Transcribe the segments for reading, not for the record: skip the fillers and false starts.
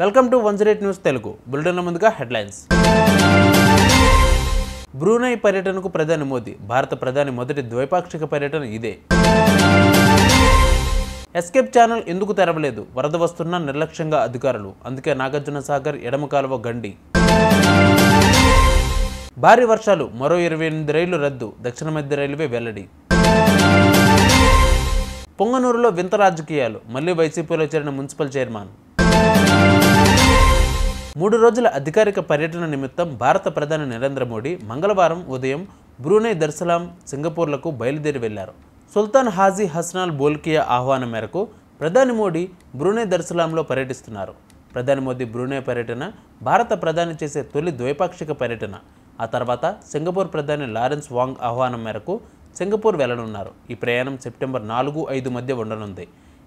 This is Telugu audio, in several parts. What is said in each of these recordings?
వెల్కమ్ టు 108 న్యూస్ తెలుగు బులెటిన్ల ముందుగా హెడ్లైన్స్. బ్రూనై పర్యటనకు ప్రధాని మోదీ. భారత ప్రధాని మొదటి ద్వైపాక్షిక పర్యటన ఇదే. ఎస్కేప్ ఛానల్ ఎందుకు తెరవలేదు? వరద వస్తున్నా నిర్లక్ష్యంగా అధికారులు. అందుకే నాగార్జున సాగర్ ఎడమ కాలువ గండి. భారీ వర్షాలు, మరో 28 రైళ్లు రద్దు. దక్షిణ మధ్య రైల్వే వెల్లడి. పొంగనూరులో వింత రాజకీయాలు, మళ్లీ వైసీపీలో చేరిన మున్సిపల్ చైర్మన్. 3 రోజుల అధికారిక పర్యటన నిమిత్తం భారత ప్రధాని నరేంద్ర మోడీ మంగళవారం ఉదయం బ్రూనై దర్సలాం, సింగపూర్లకు బయలుదేరి వెళ్లారు. సుల్తాన్ హాజీ హసనాల్ బోల్కియా ఆహ్వానం మేరకు ప్రధాని మోడీ బ్రూనై దర్సలాంలో పర్యటిస్తున్నారు. ప్రధాని మోదీ బ్రూనై పర్యటన భారత ప్రధాని చేసే తొలి ద్వైపాక్షిక పర్యటన. ఆ తర్వాత సింగపూర్ ప్రధాని లారెన్స్ వాంగ్ ఆహ్వానం మేరకు సింగపూర్ వెళ్లనున్నారు. ఈ ప్రయాణం సెప్టెంబర్ 4-5 మధ్య ఉండనుంది.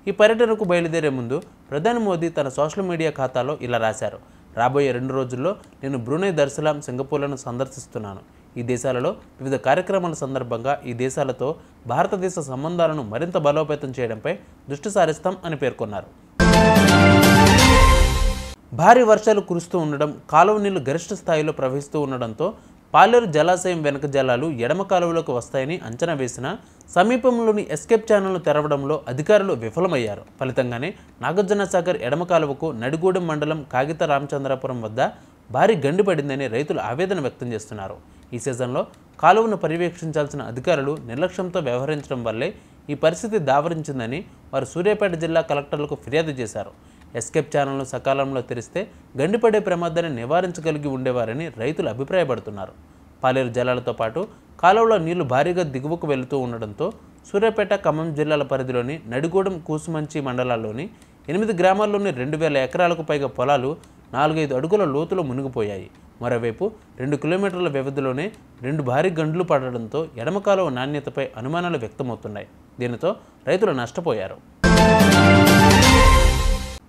ఈ పర్యటనకు బయలుదేరే ముందు ప్రధాని మోదీ తన సోషల్ మీడియా ఖాతాలో ఇలా రాశారు: రాబోయే 2 రోజుల్లో నేను బ్రూనై దర్సలాం, సింగపూర్లను సందర్శిస్తున్నాను. ఈ దేశాలలో వివిధ కార్యక్రమాల సందర్భంగా ఈ దేశాలతో భారతదేశ సంబంధాలను మరింత బలోపేతం చేయడంపై దృష్టి సారిస్తాం అని పేర్కొన్నారు. భారీ వర్షాలు కురుస్తూ ఉండడం, కాలువ నీళ్లు గరిష్ట స్థాయిలో ప్రవహిస్తూ ఉండడంతో పాలేరు జలాశయం వెనుక జలాలు ఎడమ కాలువలోకి వస్తాయని అంచనా వేసిన సమీపంలోని ఎస్కేప్ ఛానల్ను తెరవడంలో అధికారులు విఫలమయ్యారు. ఫలితంగానే నాగార్జున సాగర్ ఎడమ కాలువకు నడిగూడెం మండలం కాగిత రామచంద్రపురం వద్ద భారీ గండి పడిందని రైతులు ఆవేదన వ్యక్తం చేస్తున్నారు. ఈ సీజన్లో కాలువను పర్యవేక్షించాల్సిన అధికారులు నిర్లక్ష్యంతో వ్యవహరించడం వల్లే ఈ పరిస్థితి దావరించిందని వారు సూర్యాపేట జిల్లా కలెక్టర్లకు ఫిర్యాదు చేశారు. ఎస్కేప్ ఛానల్ను సకాలంలో తెరిస్తే గండిపడే ప్రమాదాన్ని నివారించగలిగి ఉండేవారని రైతులు అభిప్రాయపడుతున్నారు. పాలేరు జలాలతో పాటు కాలువలో నీళ్లు భారీగా దిగువకు వెళుతూ ఉండడంతో సూర్యాపేట, ఖమ్మం జిల్లాల పరిధిలోని నడిగూడెం, కూసుమంచి మండలాల్లోని 8 గ్రామాల్లోని 2000 ఎకరాలకు పైగా పొలాలు 4-5 అడుగుల లోతులో మునిగిపోయాయి. మరోవైపు 2 కిలోమీటర్ల వ్యవధిలోనే 2 భారీ గండ్లు పడడంతో ఎడమ కాలువ నాణ్యతపై అనుమానాలు వ్యక్తమవుతున్నాయి. దీనితో రైతులు నష్టపోయారు.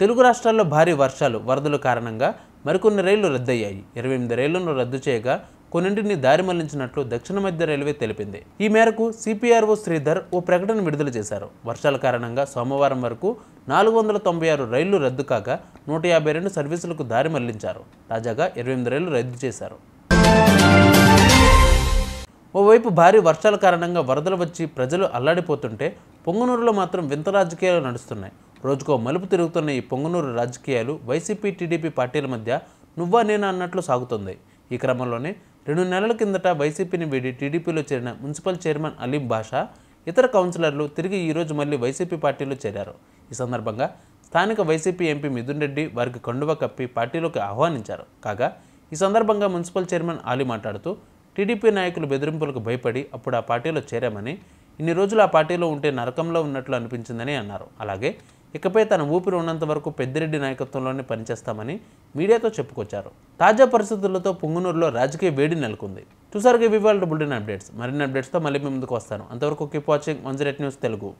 తెలుగు రాష్ట్రాల్లో భారీ వర్షాలు, వరదల కారణంగా మరికొన్ని రైళ్లు రద్దయ్యాయి. 28 రైళ్లను రద్దు చేయగా కొన్నింటిని దారి మళ్లించినట్లు దక్షిణ మధ్య రైల్వే తెలిపింది. ఈ మేరకు సిపిఆర్ఓ శ్రీధర్ ఓ ప్రకటన విడుదల చేశారు. వర్షాల కారణంగా సోమవారం వరకు 496 రైళ్లు రద్దు కాగా 152 సర్వీసులకు దారి మళ్లించారు. తాజాగా 28 రైళ్లు రద్దు చేశారు. ఓవైపు భారీ వర్షాల కారణంగా వరదలు వచ్చి ప్రజలు అల్లాడిపోతుంటే పొంగనూరులో మాత్రం వింత రాజకీయాలు నడుస్తున్నాయి. రోజుకో మలుపు తిరుగుతున్న ఈ పొంగనూరు రాజకీయాలు వైసీపీ, టీడీపీ పార్టీల మధ్య నువ్వా నేనా అన్నట్లు సాగుతుంది. ఈ క్రమంలోనే 2 నెలల కిందట వైసీపీని వీడి టీడీపీలో చేరిన మున్సిపల్ చైర్మన్ అలీం బాషా, ఇతర కౌన్సిలర్లు తిరిగి ఈరోజు మళ్ళీ వైసీపీ పార్టీలో చేరారు. ఈ సందర్భంగా స్థానిక వైసీపీ ఎంపీ మిథున్ రెడ్డి వారికి కండువ కప్పి పార్టీలోకి ఆహ్వానించారు. కాగా ఈ సందర్భంగా మున్సిపల్ చైర్మన్ అలీ మాట్లాడుతూ టీడీపీ నాయకులు బెదిరింపులకు భయపడి అప్పుడు ఆ పార్టీలో చేరామని, ఇన్ని రోజులు ఆ పార్టీలో ఉంటే నరకంలో ఉన్నట్లు అనిపించిందని అన్నారు. అలాగే ఇకపై తన ఊపిరి ఉన్నంత వరకు పెద్దిరెడ్డి నాయకత్వంలోనే పనిచేస్తామని మీడియాతో చెప్పుకొచ్చారు. తాజా పరిస్థితులతో పొంగనూరులో రాజకీయ వేడి నెలకొంది. చూసారుగా ఇవాళ బులెటిన్ అప్డేట్స్. మరిన్ని అప్డేట్స్తో మళ్ళీ మీ ముందుకు వస్తాను. అంతవరకు కీప్ వాచింగ్ 108 న్యూస్ తెలుగు.